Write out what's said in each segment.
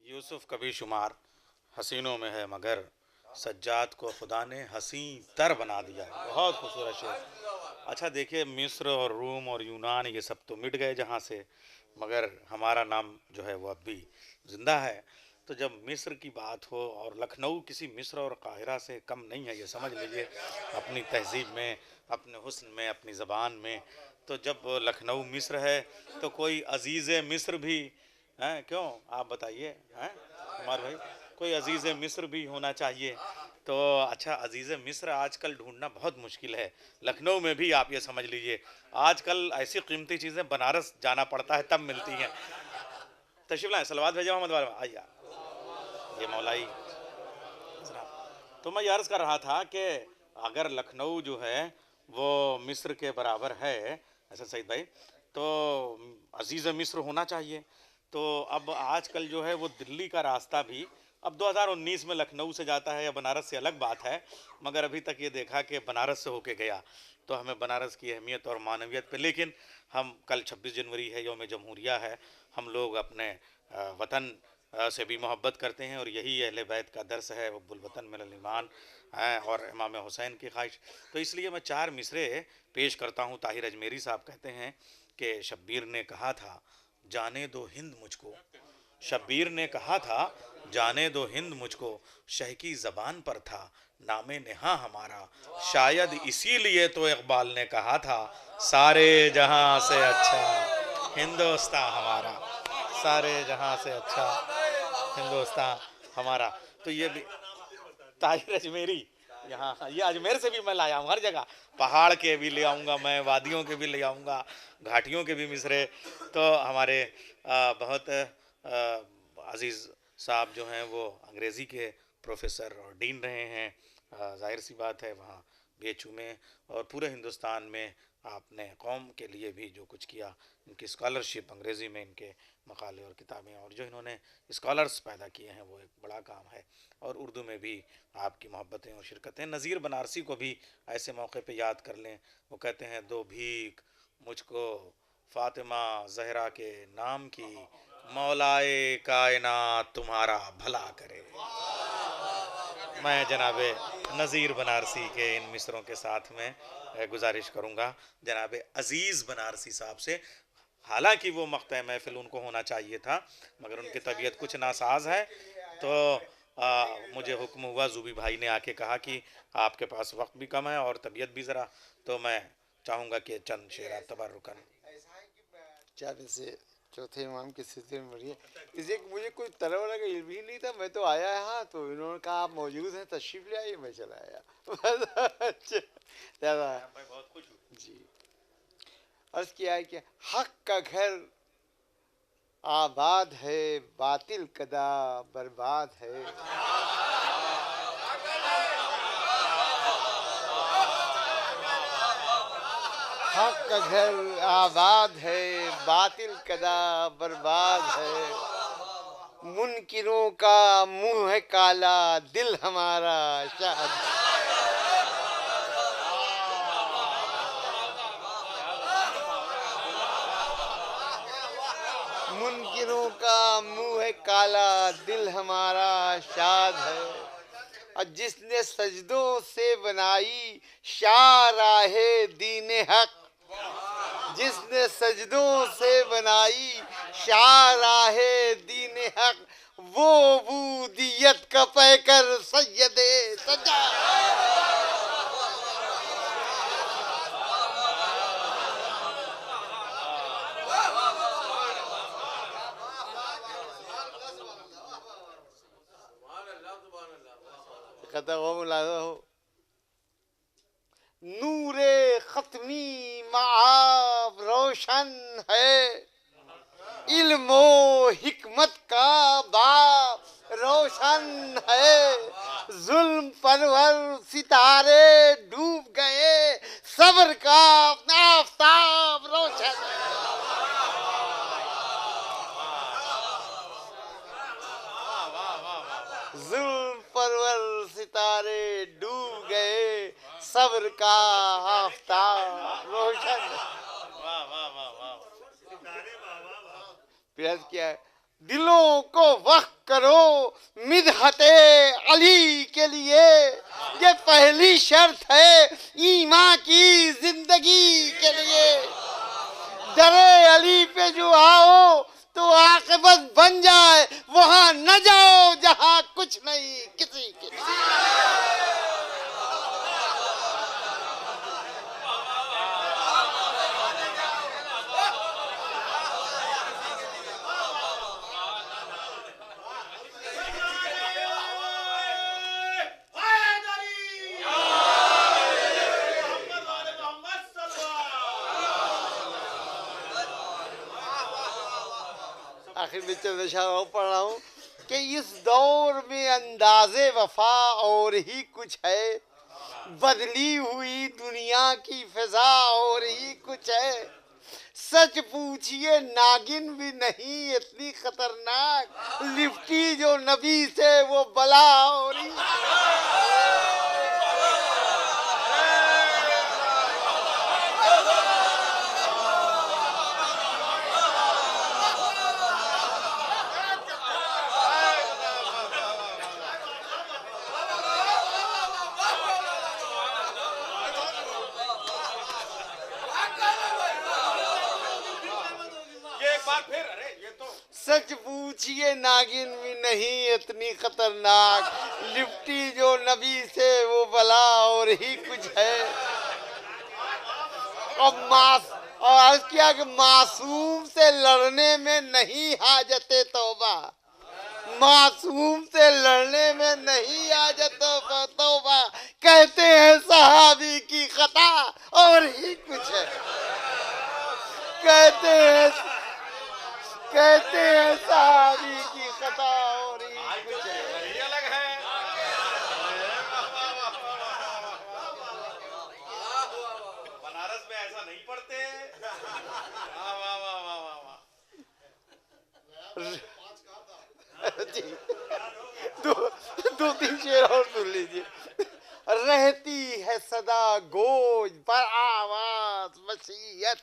यूसुफ कभी शुमार हसीनों में है मगर सज्जाद को खुदा ने हसी तर बना दिया है। बहुत खूबसूरत शेर। अच्छा देखिए, मिस्र और रूम और यूनान ये सब तो मिट गए जहाँ से, मगर हमारा नाम जो है वो अब भी जिंदा है। तो जब मिस्र की बात हो, और लखनऊ किसी मिस्र और काहिरा से कम नहीं है, ये समझ लीजिए, अपनी तहजीब में, अपने हुस्न में, अपनी ज़बान में। तो जब लखनऊ मिस्र है तो कोई अजीज़ मिस्र भी हैं, क्यों आप बताइए हैं कुमार भाई, कोई अजीज़ मिस्र भी होना चाहिए। तो अच्छा, अजीज़ मिस्र आजकल ढूंढना बहुत मुश्किल है। लखनऊ में भी आप ये समझ लीजिए, आजकल ऐसी कीमती चीज़ें बनारस जाना पड़ता है तब मिलती हैं। तशरीफ लाएं, सलवात भेजा मोहम्मद वाले में, आइए। ये मौलाई जनाब। तो मैं ये अर्ज़ कर रहा था कि अगर लखनऊ जो है वो मिस्र के बराबर है, ऐसा सईद भाई, तो अजीज़ मिस्र होना चाहिए। तो अब आजकल जो है वो दिल्ली का रास्ता भी अब 2019 में लखनऊ से जाता है या बनारस से अलग बात है, मगर अभी तक ये देखा कि बनारस से होके गया। तो हमें बनारस की अहमियत और मानवियत पे, लेकिन हम कल 26 जनवरी है, यौम जमहूरिया है, हम लोग अपने वतन से भी मोहब्बत करते हैं, और यही अहले बैत का दर्स है, हुब्बुल वतन मिनल ईमान है, और इमाम हुसैन की ख्वाहिश। तो इसलिए मैं 4 मिसरे पेश करता हूँ। ताहिर अजमेरी साहब कहते हैं कि शब्बीर ने कहा था जाने दो हिंद मुझको, शब्बीर ने कहा था जाने दो हिंद मुझको, शह की ज़बान पर था नामे नेहा हमारा, शायद इसीलिए तो इकबाल ने कहा था सारे जहां से अच्छा हिंदुस्तान हमारा, सारे जहां से अच्छा हिंदुस्तान हमारा। तो ये भी ताहिर अजमेरी, यहाँ ये अजमेर से भी मैं लाया हूँ, हर जगह पहाड़ के भी ले आऊँगा, मैं वादियों के भी ले आऊँगा, घाटियों के भी मिसरे। तो हमारे बहुत अजीज़ साहब जो हैं वो अंग्रेज़ी के प्रोफेसर और डीन रहे हैं। जाहिर सी बात है, वहाँ BHU में और पूरे हिंदुस्तान में आपने कौम के लिए भी जो कुछ किया, इनकी स्कॉलरशिप, अंग्रेज़ी में इनके मकाले और किताबें और जो इन्होंने स्कॉलर्स पैदा किए हैं, वो एक बड़ा काम है। और उर्दू में भी आपकी मोहब्बतें और शिरकतें। नज़ीर बनारसी को भी ऐसे मौके पे याद कर लें। वो कहते हैं दो भीख मुझको फ़ातिमा ज़हरा के नाम की, मौलाए कायनात तुम्हारा भला करे। मैं जनाब नज़ीर बनारसी के इन मिसरों के साथ में गुजारिश करूँगा जनाब अज़ीज़ बनारसी साहब से। हालांकि वो मक़ता महफ़िल उनको होना चाहिए था, मगर उनकी तबीयत कुछ नासाज है। तो मुझे हुक्म हुआ, जूबी भाई ने आके कहा कि आपके पास वक्त भी कम है और तबीयत भी ज़रा, तो मैं चाहूँगा कि चंद शेर आप तबर्रुकन। चार से चौथे इमाम के सिलसिले में बढ़िया। इसे मुझे कोई तरह वाला का इल्म ही नहीं था, मैं तो आया यहाँ तो इन्होंने कहा आप मौजूद हैं, तशरीफ ले आइए, मैं चला आया। अच्छा ज़्यादा जी। अर्ज किया है कि हक का घर आबाद है, बातिल कदा बर्बाद है। हक का घर आबाद है, बातिल कदा बर्बाद है। मुनकिरों का मुंह है काला, दिल हमारा शाद। मुनकिरों का मुंह है काला, दिल हमारा शाद है। और जिसने सजदों से बनाई शाहराहे दीने हक, जिसने सजदों से बनाई शाहराहे दीने हक, वो बूदियत का पैकर सैयदे सजा। नूरे खत्मी माब रोशन है, इल्मो हिकमत का बाब रोशन है। जुल्म परवर सितारे डूब गए, सब्र का आफताब रोशन है। जुल्म परवर सितारे डूब गए, सब्र का आफताब रोशन। प्रयास किया है दिलों को वक्त करो मिदहते अली के लिए, ये पहली शर्त है ईमान की जिंदगी के लिए। दरे अली पे जो आओ तो आखिरत बन जाए, वहां न जाओ जहां कुछ नहीं किसी के। आखिर में चंद्रशेखर पढ़ रहा हूँ कि इस दौर में अंदाज़े वफा और ही कुछ है, बदली हुई दुनिया की फिजा और ही कुछ है। सच पूछिए नागिन भी नहीं इतनी खतरनाक, लिपटी जो नबी से वो बला और ही। सच पूछिए नागिन भी नहीं इतनी खतरनाक, लिपटी जो नबी से वो बला और ही कुछ है। और अर्ज किया कि मासूम से लड़ने में नहीं हाजते तौबा, मासूम से लड़ने में नहीं हाजत तौबा, कहते हैं सहाबी की खता और ही कुछ है। कहते हैं सहाबी की खता और ही कुछ है। ये अलग है। बनारस में ऐसा नहीं पढ़ते। वाह वाह वाह वाह वाह वाह। जी, दो तीन शेर और सुन लीजिए। रहती है सदा गोज पर आवाज मसीयत,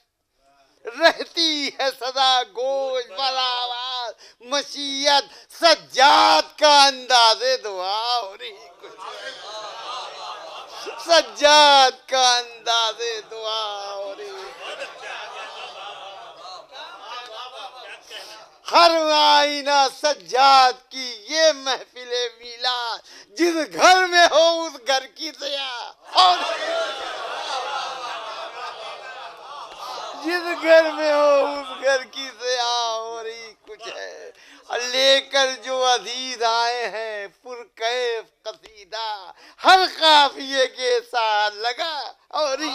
रहती है सदा गोज पर आवाज मसीयत, सज्जाद का अंदाज़े दुआ हो रही कुछ, सज्जाद का अंदाज़े दुआ हो रही। हर आईना सज्जाद की ये महफिले मिलाद, जिस घर में हो उस घर की दया और जिस घर में हो उस घर की दया और ही कुछ है। लेकर जो अजीज आए हैं पुरकैफ कसीदा, हर काफिये के साथ लगा और ही